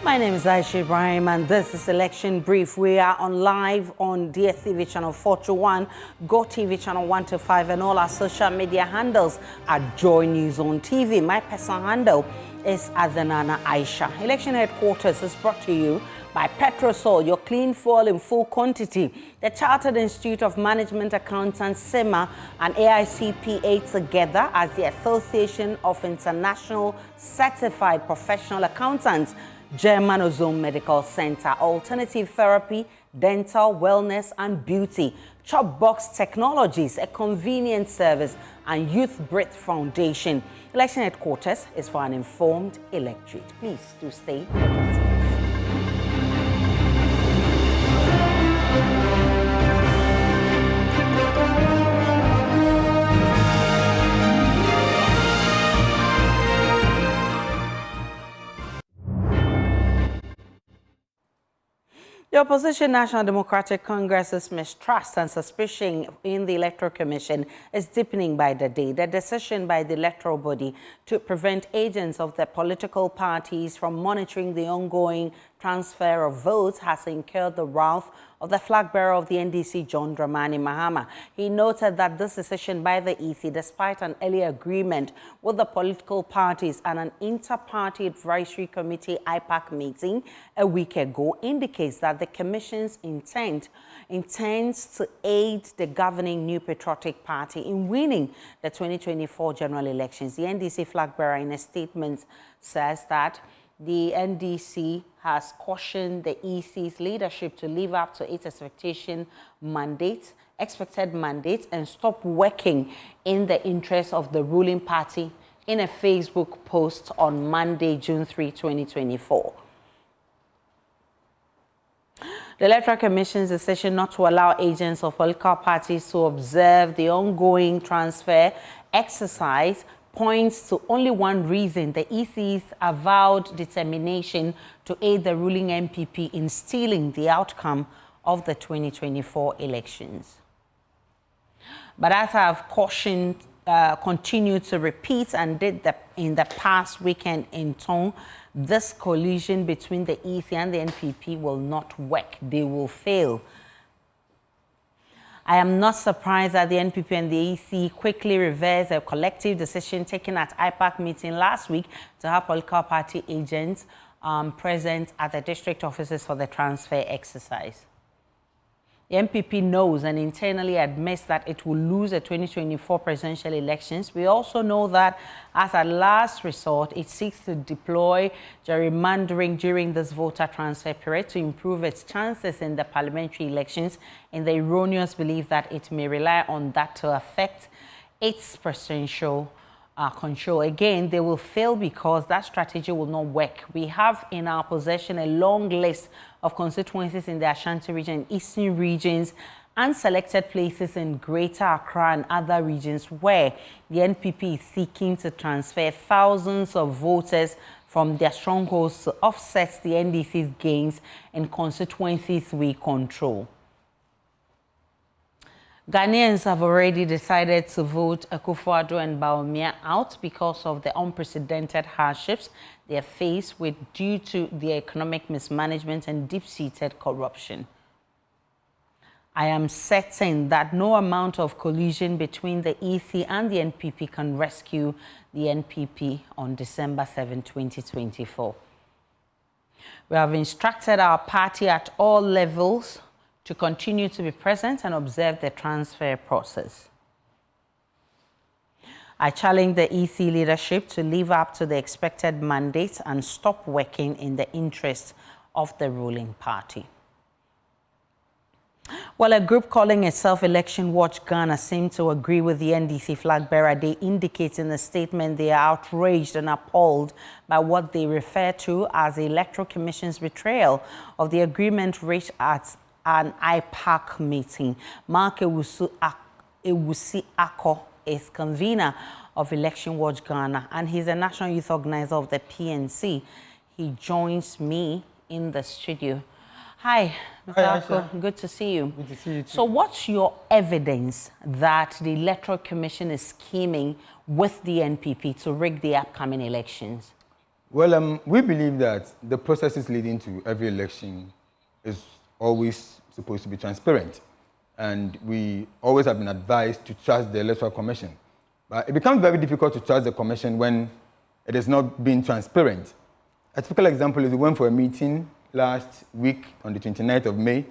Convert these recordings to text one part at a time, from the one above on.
My name is Aisha Ibrahim and this is Election Brief. We are on live on DSTV channel 421, GoTV channel 125 and all our social media handles at Joy News on TV. My personal handle is Adanana Aisha. Election headquarters is brought to you by Petrosol, your clean fuel in full quantity. The Chartered Institute of Management Accountants, SEMA, and AICPA together as the Association of International Certified Professional Accountants, German Ozone Medical Center, Alternative Therapy, Dental, Wellness and Beauty, Chopbox Technologies, a convenience service, and Youth Breath Foundation. Election headquarters is for an informed electorate. Please do stay for details. The opposition National Democratic Congress's mistrust and suspicion in the Electoral Commission is deepening by the day. The decision by the electoral body to prevent agents of the political parties from monitoring the ongoing transfer of votes has incurred the wrath of the flag bearer of the NDC, John Dramani Mahama. He noted that this decision by the EC, despite an earlier agreement with the political parties and an inter-party advisory committee IPAC meeting a week ago, indicates that the Commission's intends to aid the governing New Patriotic Party in winning the 2024 general elections. The NDC flag bearer in a statement says that the NDC has cautioned the EC's leadership to live up to its expected mandate and stop working in the interest of the ruling party in a Facebook post on Monday, June 3, 2024. The Electoral Commission's decision not to allow agents of political parties to observe the ongoing transfer exercise points to only one reason: the EC's avowed determination to aid the ruling NPP in stealing the outcome of the 2024 elections. But as I've cautioned, continued to repeat and did in the past weekend in Tong, this collision between the EC and the NPP will not work. They will fail. I am not surprised that the NPP and the EC quickly reversed a collective decision taken at IPAC meeting last week to have political party agents present at the district offices for the transfer exercise. The NPP knows and internally admits that it will lose the 2024 presidential elections. We also know that as a last resort, it seeks to deploy gerrymandering during this voter transfer period to improve its chances in the parliamentary elections, in the erroneous belief that it may rely on that to affect its presidential control. Again, they will fail because that strategy will not work. We have in our possession a long list of constituencies in the Ashanti region and eastern regions and selected places in Greater Accra and other regions where the NPP is seeking to transfer thousands of voters from their strongholds to offset the NDC's gains in constituencies we control. Ghanaians have already decided to vote Akufo-Addo and Bawumia out because of the unprecedented hardships they are faced with due to the economic mismanagement and deep-seated corruption. I am certain that no amount of collusion between the EC and the NPP can rescue the NPP on December 7, 2024. We have instructed our party at all levels to continue to be present and observe the transfer process. I challenge the EC leadership to live up to the expected mandate and stop working in the interest of the ruling party. Well, a group calling itself Election Watch Ghana seemed to agree with the NDC flag bearer. They indicate in a statement they are outraged and appalled by what they refer to as the Electoral Commission's betrayal of the agreement reached at an IPAC meeting. Mark Ewusi Ako is convener of Election Watch Ghana and he's a national youth organizer of the PNC. He joins me in the studio. Hi, Mr. Ako, good to see you. Good to see you too. So what's your evidence that the Electoral Commission is scheming with the NPP to rig the upcoming elections? Well, we believe that the processes leading to every election is always supposed to be transparent. And we always have been advised to trust the Electoral Commission. But it becomes very difficult to trust the Commission when it is not being transparent. A typical example is we went for a meeting last week on the 29th of May.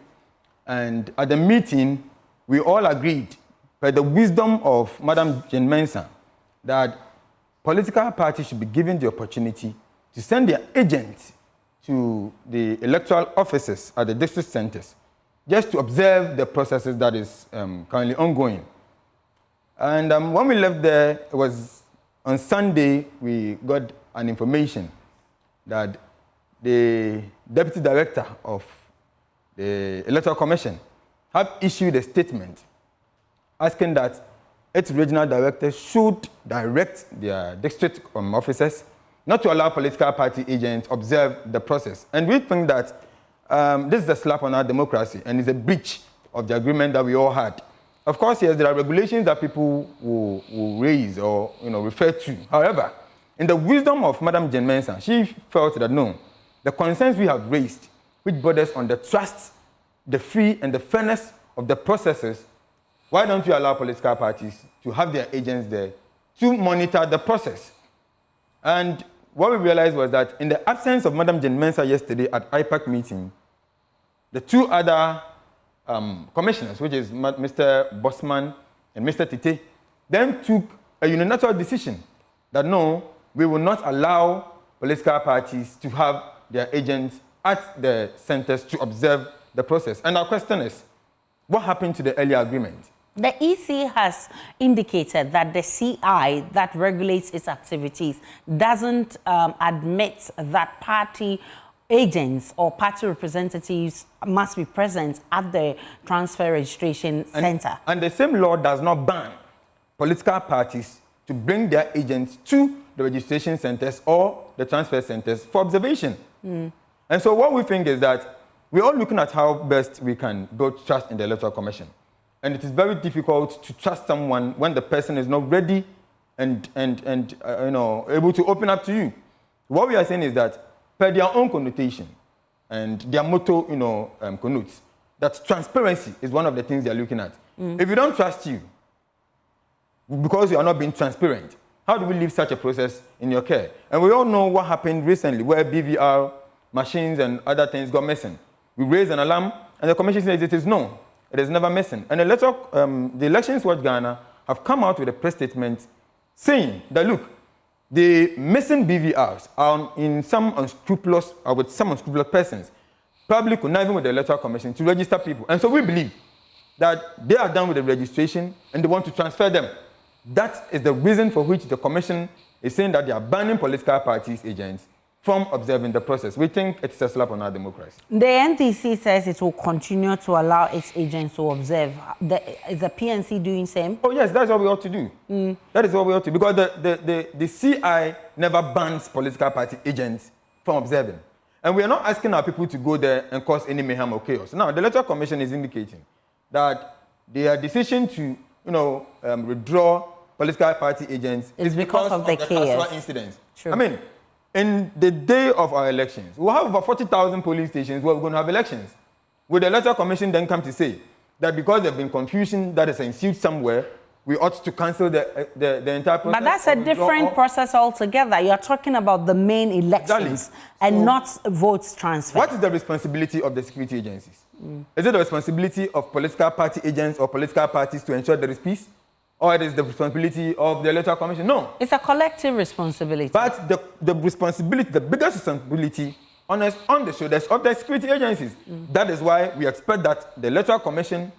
And at the meeting, we all agreed, by the wisdom of Madam Jane Mensah, that political parties should be given the opportunity to send their agents to the electoral offices at the district centers just to observe the processes that is currently ongoing. And when we left there, it was on Sunday, we got an information that the Deputy Director of the Electoral Commission have issued a statement asking that its regional directors should direct their district officers not to allow political party agents observe the process. And we think that this is a slap on our democracy and is a breach of the agreement that we all had. Of course, yes, there are regulations that people will raise or refer to. However, in the wisdom of Madam Jane Mensah, she felt that no, the concerns we have raised, which borders on the trust, the free and the fairness of the processes, why don't you allow political parties to have their agents there to monitor the process? And what we realized was that in the absence of Madam Jane Mensah yesterday at IPAC meeting, the two other commissioners, which is Mr. Bosman and Mr. Tite, then took a unilateral decision that no, we will not allow political parties to have their agents at the centers to observe the process. And our question is, what happened to the earlier agreement? The EC has indicated that the CI that regulates its activities doesn't admit that party agents or party representatives must be present at the transfer registration center. And the same law does not ban political parties to bring their agents to the registration centers or the transfer centers for observation. And so what we think is that we're all looking at how best we can build trust in the Electoral Commission. And it is very difficult to trust someone when the person is not ready and able to open up to you. What we are saying is that, per their own connotation and their motto, connotes, that transparency is one of the things they are looking at. If we don't trust you, because you are not being transparent, how do we leave such a process in your care? And we all know what happened recently, where BVR machines and other things got missing. We raised an alarm, and the Commission says it is no. It is never missing. And the Elections Watch Ghana have come out with a press statement saying that, look, the missing BVRs are with some unscrupulous persons, probably conniving with the Electoral Commission to register people. And so we believe that they are done with the registration and they want to transfer them. That is the reason for which the Commission is saying that they are banning political parties' agents from observing the process. We think it's a slap on our democracy. The NTC says it will continue to allow its agents to observe. Is the PNC doing the same? Oh, yes, that's what we ought to do. That is what we ought to do, because the CI never bans political party agents from observing. And we are not asking our people to go there and cause any mayhem or chaos. Now, the Electoral Commission is indicating that their decision to, withdraw political party agents is because of the chaos incidents. True. I mean, in the day of our elections, we'll have over 40,000 polling stations where we're going to have elections. Will the Electoral Commission then come to say that because there's been confusion that is ensued somewhere, we ought to cancel the entire process? But that's a different process altogether. You're talking about the main elections and not votes transfer. What is the responsibility of the security agencies? Is it the responsibility of political party agents or political parties to ensure there is peace? Or it is the responsibility of the Electoral Commission? No. It's a collective responsibility. But the responsibility, the biggest responsibility on the shoulders of the security agencies. That is why we expect that the Electoral Commission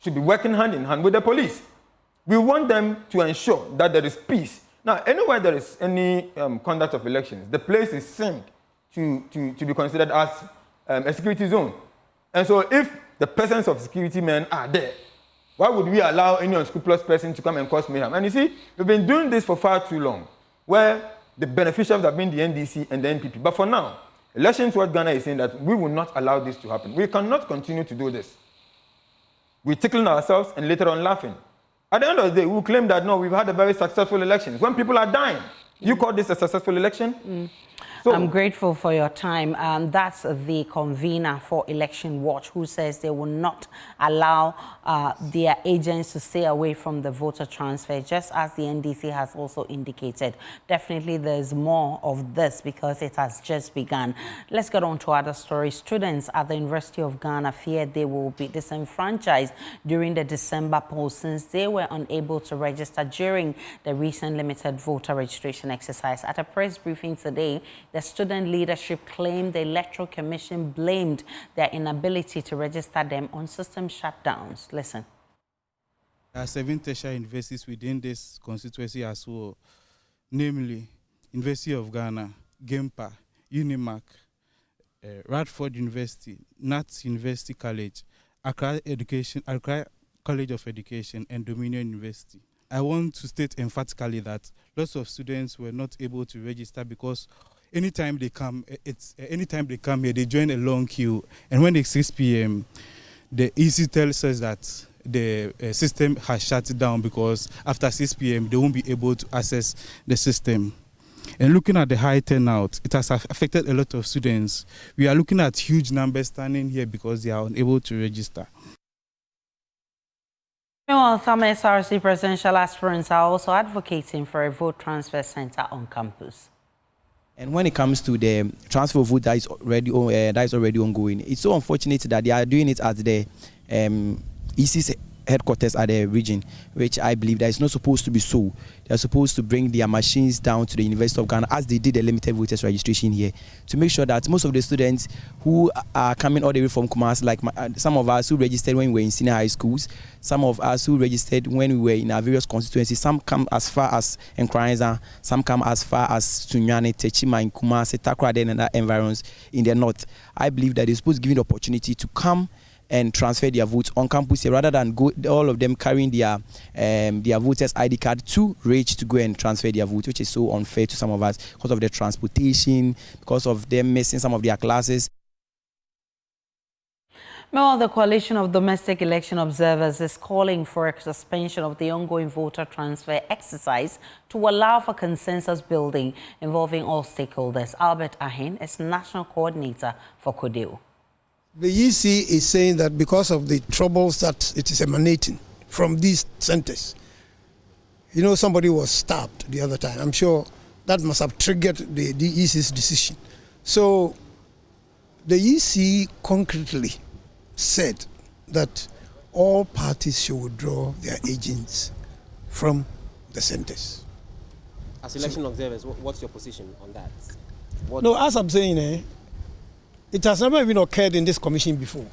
should be working hand in hand with the police. We want them to ensure that there is peace. Now, anywhere there is any conduct of elections, the place is seen to be considered as a security zone. And so if the presence of security men are there, why would we allow any unscrupulous person to come and cause mayhem? And you see, we've been doing this for far too long, where the beneficiaries have been the NDC and the NPP. But for now, Elections Watch Ghana is saying that we will not allow this to happen. We cannot continue to do this. We're tickling ourselves and later on laughing. At the end of the day, we'll claim that, no, we've had a very successful election. When people are dying, you call this a successful election? I'm grateful for your time. That's the convener for Election Watch, who says they will not allow their agents to stay away from the voter transfer, just as the NDC has also indicated. Definitely there's more of this because it has just begun. Let's get on to other stories. Students at the University of Ghana fear they will be disenfranchised during the December poll since they were unable to register during the recent limited voter registration exercise. At a press briefing today, the student leadership claimed the Electoral Commission blamed their inability to register them on system shutdowns. Listen. There are 7 tertiary universities within this constituency as well, namely University of Ghana, GEMPA, UNIMAC, Radford University, Nats University College, Accra College of Education, and Dominion University. I want to state emphatically that lots of students were not able to register because anytime they come here, they join a long queue, and when it's 6 p.m., the EC tells us that the system has shut down because after 6 p.m. they won't be able to access the system. And looking at the high turnout, it has affected a lot of students. We are looking at huge numbers standing here because they are unable to register. Meanwhile, some SRC presidential aspirants are also advocating for a vote transfer center on campus. And when it comes to the transfer of vote that is already ongoing, it's so unfortunate that they are doing it at the EC's headquarters at the region, which I believe that is not supposed to be so. They are supposed to bring their machines down to the University of Ghana as they did the limited voters registration here, to make sure that most of the students who are coming all the way from Kumasi, like some of us who registered when we were in senior high schools, some of us who registered when we were in our various constituencies, some come as far as Nkranza, some come as far as Sunyani, Techima, Kumasi, Takrade, and other environs in the north. I believe that they're supposed to give the opportunity to come and transfer their votes on campus here, rather than go all of them carrying their voters ID card to reach to go and transfer their vote, which is so unfair to some of us because of the transportation, because of them missing some of their classes. Meanwhile, the Coalition of Domestic Election Observers is calling for a suspension of the ongoing voter transfer exercise to allow for consensus building involving all stakeholders. Albert Ahin is National Coordinator for CODEO. The EC is saying that because of the troubles that it is emanating from these centers, you know, somebody was stabbed the other time. I'm sure that must have triggered the EC's decision. So the EC concretely said that all parties should withdraw their agents from the centers. As election observers, what's your position on that? No, as I'm saying, it has never even occurred in this commission before.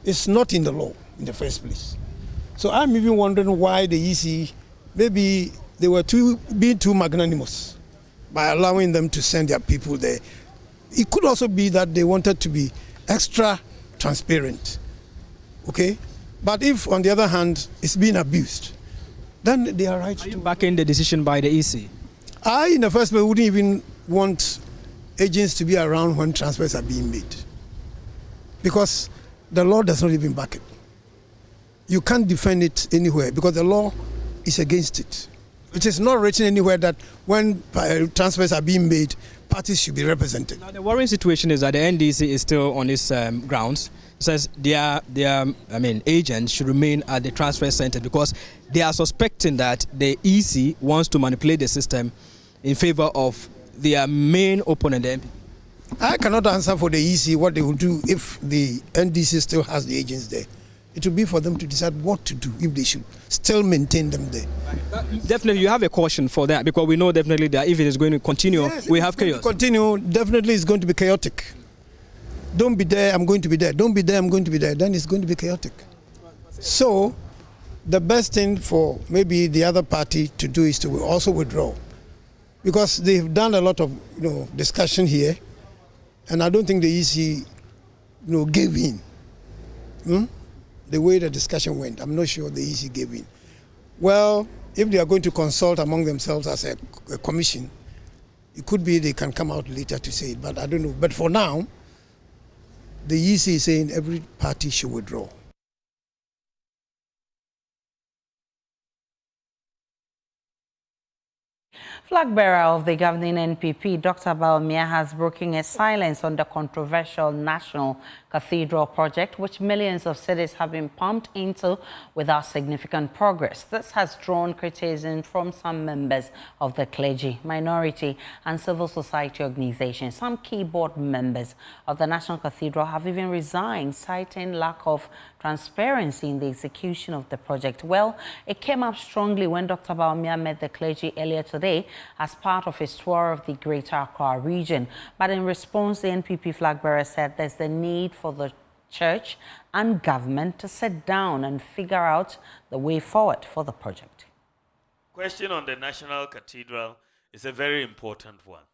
It's not in the law in the first place. So I'm even wondering why the EC, maybe they were being too magnanimous by allowing them to send their people there. It could also be that they wanted to be extra transparent, okay? But if, on the other hand, it's being abused, then they are right to... Are you backing the decision by the EC? I, in the first place, wouldn't even want agents to be around when transfers are being made, because the law does not even back it. You can't defend it anywhere because the law is against it. It is not written anywhere that when transfers are being made, parties should be represented. Now, the worrying situation is that the NDC is still on its grounds. It says their agents should remain at the transfer center because they are suspecting that the EC wants to manipulate the system in favor of their main opponent, the NPP. I cannot answer for the EC what they will do if the NDC still has the agents there. It will be for them to decide what to do, if they should still maintain them there. Definitely, you have a caution for that because we know definitely that if it is going to continue, yes, we have chaos. Continue, definitely it's going to be chaotic. Don't be there, I'm going to be there. Don't be there, I'm going to be there. Then it's going to be chaotic. So, the best thing for maybe the other party to do is to also withdraw, because they've done a lot of discussion here, and I don't think the EC gave in. The way the discussion went, I'm not sure the EC gave in. Well, if they are going to consult among themselves as a commission, it could be they can come out later to say it, but I don't know. But for now, the EC is saying every party should withdraw. Flag bearer of the governing NPP, Dr. Bawumia, has broken his silence on the controversial National Cathedral project, which millions of cedis have been pumped into without significant progress. This has drawn criticism from some members of the clergy, minority and civil society organizations. Some key board members of the National Cathedral have even resigned, citing lack of transparency in the execution of the project. Well, it came up strongly when Dr. Bawumia met the clergy earlier today as part of his tour of the Greater Accra region. But in response, the NPP flag bearer said there's the need for the church and government to sit down and figure out the way forward for the project. Question on the National Cathedral is a very important one.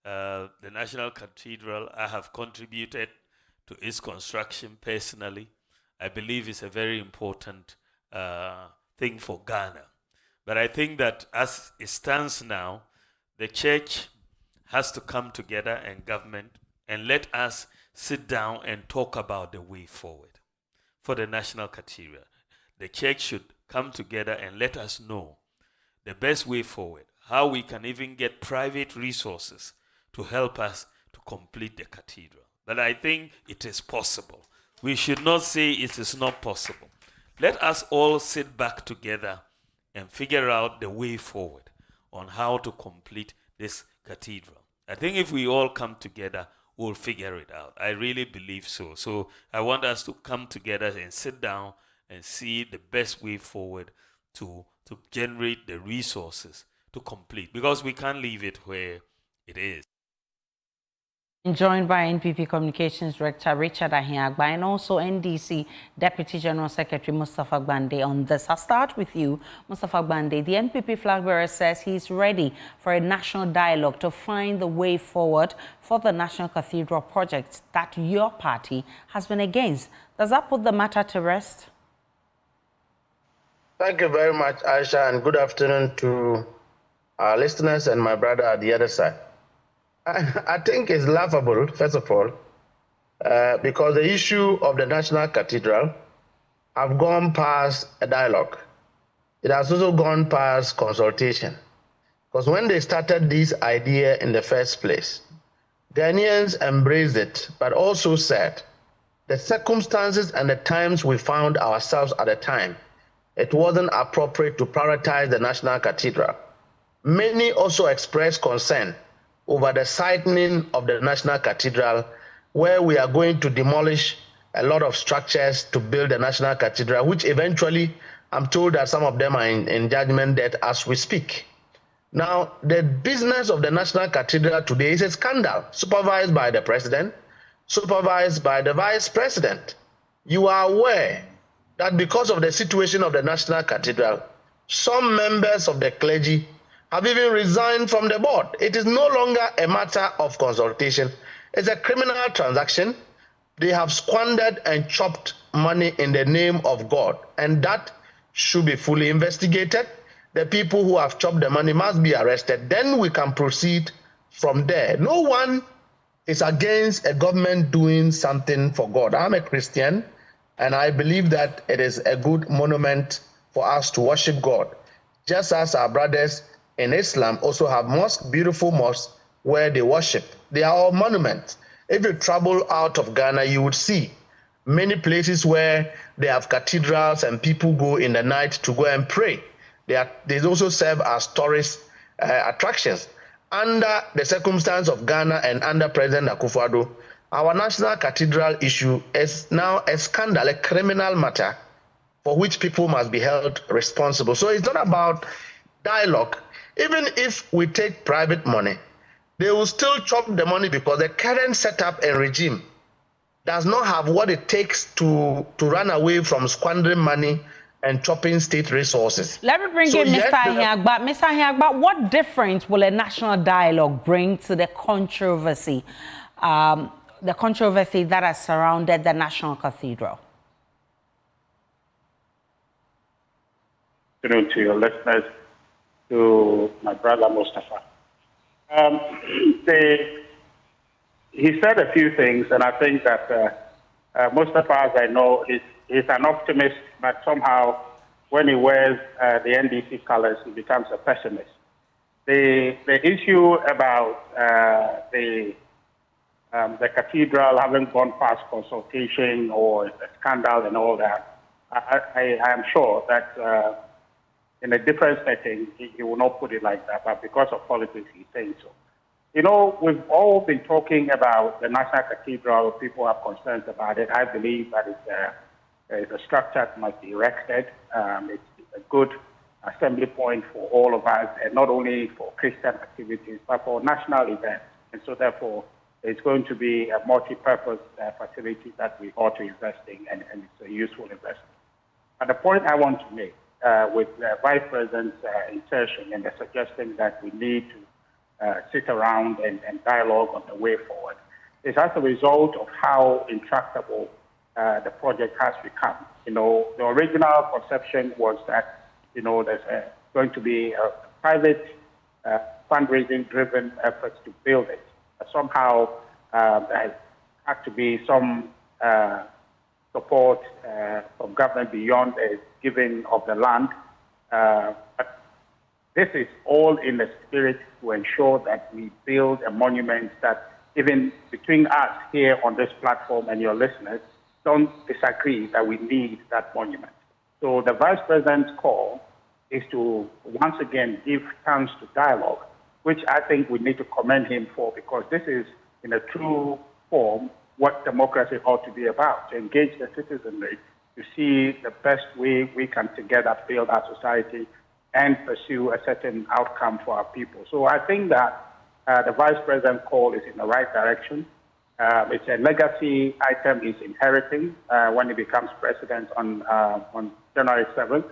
The National Cathedral, I have contributed to its construction personally. I believe it's a very important thing for Ghana. But I think that as it stands now, the church has to come together and government and let us sit down and talk about the way forward for the National Cathedral. The church should come together and let us know the best way forward, how we can even get private resources to help us to complete the cathedral. But I think it is possible. We should not say it is not possible. Let us all sit back together and figure out the way forward on how to complete this cathedral. I think if we all come together, we'll figure it out. I really believe so. So I want us to come together and sit down and see the best way forward to generate the resources to complete, because we can't leave it where it is. Joined by NPP Communications Director Richard Ahiagba and also NDC Deputy General Secretary Mustafa Gbande on this. I'll start with you, Mustafa Gbande. The NPP flag bearer says he's ready for a national dialogue to find the way forward for the National Cathedral project that your party has been against. Does that put the matter to rest? Thank you very much, Aisha, and good afternoon to our listeners and my brother at the other side. I think it's laughable, first of all, because the issue of the National Cathedral have gone past a dialogue. It has also gone past consultation. Because when they started this idea in the first place, Ghanaians embraced it, but also said the circumstances and the times we found ourselves at the time, it wasn't appropriate to prioritize the National Cathedral. Many also expressed concern over the sightening of the National Cathedral, where we are going to demolish a lot of structures to build the National Cathedral, which eventually, I'm told that some of them are in judgment debt as we speak. Now, the business of the National Cathedral today is a scandal, supervised by the president, supervised by the vice president. You are aware that because of the situation of the National Cathedral, some members of the clergy have even resigned from the board. It is no longer a matter of consultation. It's a criminal transaction. They have squandered and chopped money in the name of God, and that should be fully investigated. The people who have chopped the money must be arrested. Then we can proceed from there. No one is against a government doing something for God. I'm a Christian, and I believe that it is a good monument for us to worship God, just as our brothers in Islam also have mosques, beautiful mosques where they worship. They are all monuments. If you travel out of Ghana, you would see many places where they have cathedrals and people go in the night to go and pray. They also serve as tourist attractions. Under the circumstance of Ghana and under President Akufo-Addo, our National Cathedral issue is now a scandal, a criminal matter for which people must be held responsible. So it's not about dialogue. Even if we take private money, they will still chop the money because the current setup and regime does not have what it takes to run away from squandering money and chopping state resources. Let me bring in Mr. Ahiagba. Mr. Ahiagba, what difference will a national dialogue bring to the controversy that has surrounded the National Cathedral? Good afternoon to your listeners, to my brother Mustafa. He said a few things, and I think that Mustafa, as I know, is an optimist, but somehow when he wears the NDC colors, he becomes a pessimist. the issue about the cathedral having gone past consultation or a scandal and all that, I am sure that in a different setting, he will not put it like that, but because of politics, he's saying so. You know, we've all been talking about the National Cathedral. People have concerns about it. I believe that it's a structure that must be erected. It's a good assembly point for all of us, and not only for Christian activities, but for national events. And so therefore, it's going to be a multi-purpose facility that we ought to invest in, and it's a useful investment. But the point I want to make with the Vice President's insertion and the suggestion that we need to sit around and dialogue on the way forward is as a result of how intractable the project has become. You know, the original conception was that, you know, there's going to be a private fundraising-driven effort to build it. Somehow there has to be some support from government beyond the giving of the land. But this is all in the spirit to ensure that we build a monument that even between us here on this platform and your listeners don't disagree that we need that monument. So the Vice President's call is to once again give chance to dialogue, which I think we need to commend him for, because this is in a true form what democracy ought to be about, to engage the citizenry, to see the best way we can together build our society and pursue a certain outcome for our people. So I think that the Vice President's call is in the right direction. It's a legacy item he's inheriting when he becomes president on January 7th.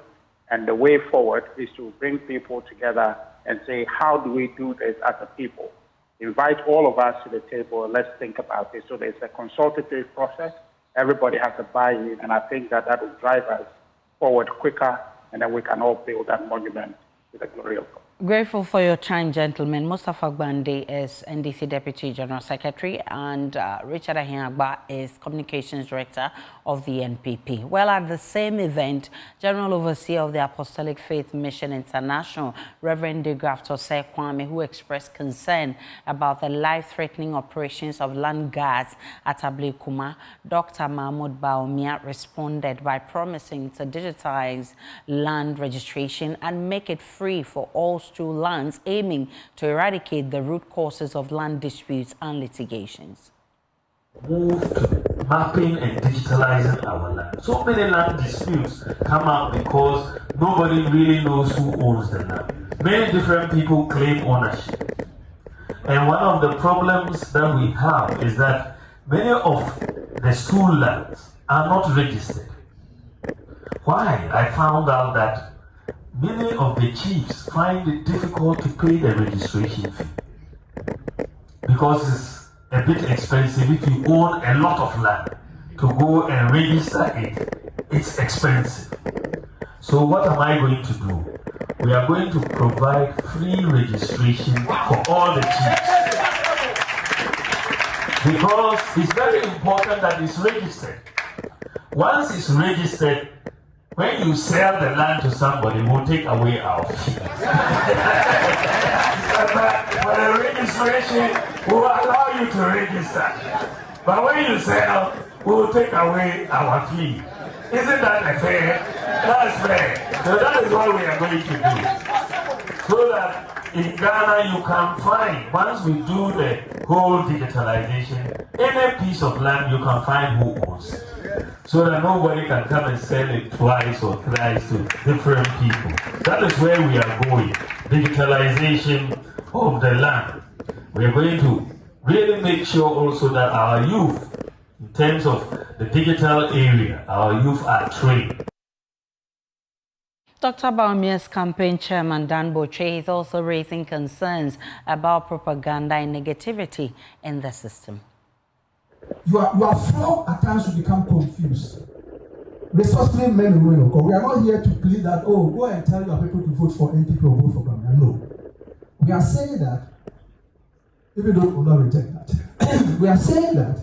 And the way forward is to bring people together and say, how do we do this as a people? Invite all of us to the table and let's think about this. So there's a consultative process. Everybody has to buy in, and I think that will drive us forward quicker, and then we can all build that monument to the glory of God. Grateful for your time, gentlemen. Mustafa Gbande is NDC Deputy General Secretary, and Richard Ahiagba is Communications Director of the NPP. Well, at the same event, General Overseer of the Apostolic Faith Mission International, Reverend De Graaf Tosei Kwame, who expressed concern about the life-threatening operations of land guards at Ablekuma, Dr. Mahmoud Baumia responded by promising to digitize land registration and make it free for all stool lands, aiming to eradicate the root causes of land disputes and litigations. Move to mapping and digitalizing our land. So many land disputes come up because nobody really knows who owns the land. Many different people claim ownership. And one of the problems that we have is that many of the stool lands are not registered. Why? I found out that many of the chiefs find it difficult to pay the registration fee because it's a bit expensive. If you own a lot of land, to go and register it's expensive. So what am I going to do? We are going to provide free registration for all the chiefs, because it's very important that it's registered. Once it's registered, when you sell the land to somebody, we'll take away our fee. For the registration, we'll allow you to register. But when you sell, we'll take away our fee. Isn't that fair? That's fair. So that is what we are going to do. So that in Ghana you can find, once we do the whole digitalization, any piece of land you can find who owns it. So that nobody can come and sell it twice or thrice to different people. That is where we are going. Digitalization of the land. We are going to really make sure also that our youth, in terms of the digital area, our youth are trained. Dr. Baumia's campaign chairman, Dan Boche, is also raising concerns about propaganda and negativity in the system. You are flawed at times to become confused. Responsible men and women of God, we are not here to plead that, oh, go and tell your people to vote for NPP or vote for Baumbia. No. We are saying that, even though we will not reject that, we are saying that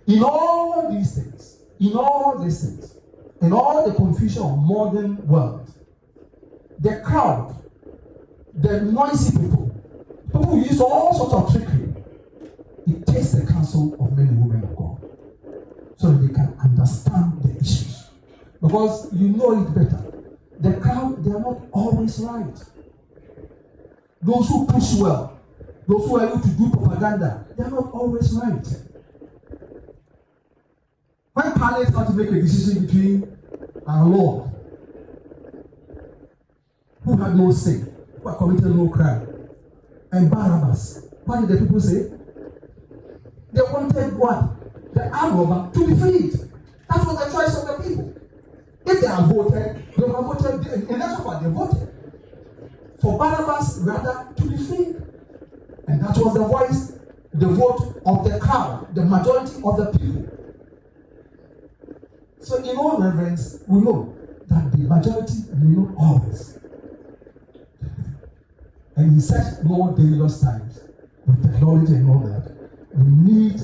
in all these things, in all the confusion of modern world, the crowd, the noisy people, People use all sorts of trickery. It takes the counsel of men and women of God so that they can understand the issues. Because you know it better. The crowd, they are not always right. Those who push well, those who are able to do propaganda, they are not always right. When Pilate had to make a decision between our Lord, who had no sin, who had committed no crime, and Barabbas, what did the people say? They wanted what? The armed robber to be freed. That was the choice of the people. If they had voted, they would have voted, in that one, they voted for Barabbas rather to be freed. And that was the voice, the vote of the crowd, the majority of the people. So in all reverence, we know that the majority may not always. And in such more dangerous times, with technology and all that, we need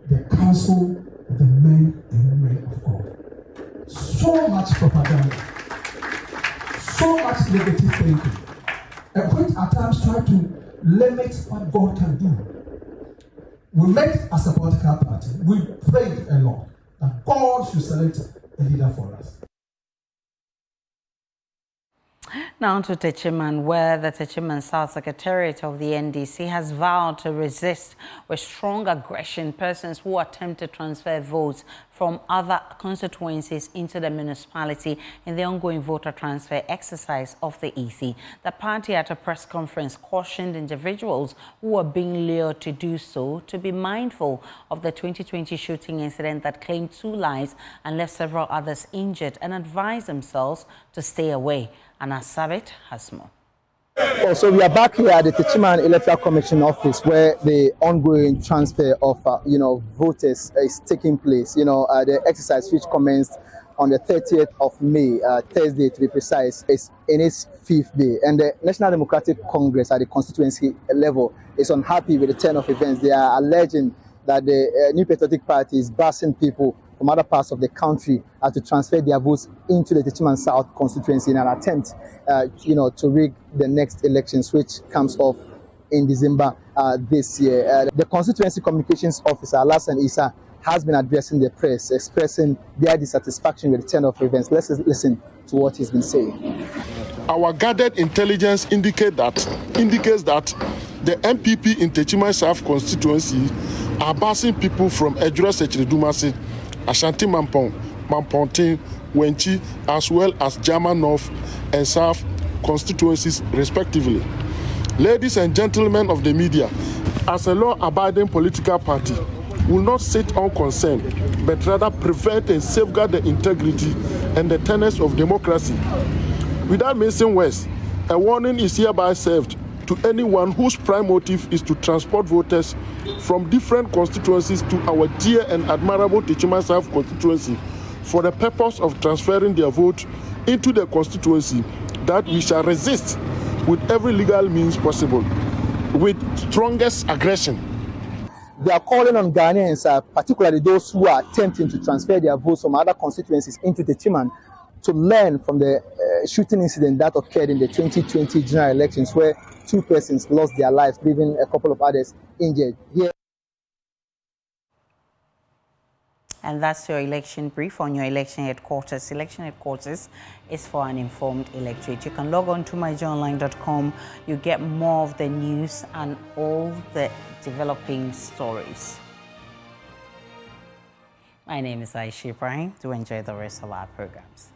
the counsel of the men and women of God. So much propaganda, so much negative thinking, and which at times try to limit what God can do. We met as a political party. We prayed a lot that God should select a leader for us. Now to Techiman, where the Techiman South Secretariat of the NDC has vowed to resist with strong aggression persons who attempt to transfer votes from other constituencies into the municipality in the ongoing voter transfer exercise of the EC. The party at a press conference cautioned individuals who are being lured to do so to be mindful of the 2020 shooting incident that claimed 2 lives and left several others injured, and advised themselves to stay away. And Asabit has more. So we are back here at the Techiman Electoral Commission office, where the ongoing transfer of voters is taking place. The exercise, which commenced on the 30th of May, Thursday to be precise, is in its 5th day. And the National Democratic Congress at the constituency level is unhappy with the turn of events. They are alleging that the New Patriotic Party is busing people from other parts of the country to transfer their votes into the Techiman South constituency in an attempt, to rig the next elections, which comes off in December this year. The constituency communications officer, Alasan Isa, has been addressing the press, expressing their dissatisfaction with the turn of events. Let's listen to what he's been saying. Our gathered intelligence indicates that the NPP in Techiman South constituency are busing people from Ejura Sechidumasi, Ashanti Mampong, Mampontin, Wenchi, as well as Jama North and South constituencies respectively. Ladies and gentlemen of the media, as a law-abiding political party, will not sit unconcerned, but rather prevent and safeguard the integrity and the tenets of democracy. Without missing words, a warning is hereby served to anyone whose prime motive is to transport voters from different constituencies to our dear and admirable Techiman South constituency for the purpose of transferring their vote into the constituency, that we shall resist with every legal means possible, with strongest aggression. They are calling on Ghanaians, particularly those who are attempting to transfer their votes from other constituencies into Techiman, to learn from the shooting incident that occurred in the 2020 general elections, where 2 persons lost their lives, leaving a couple of others injured. Here. And that's your election brief on your election headquarters. Election headquarters is for an informed electorate. You can log on to myjoyonline.com. You get more of the news and all the developing stories. My name is Aisha Ibrahim. Do enjoy the rest of our programs.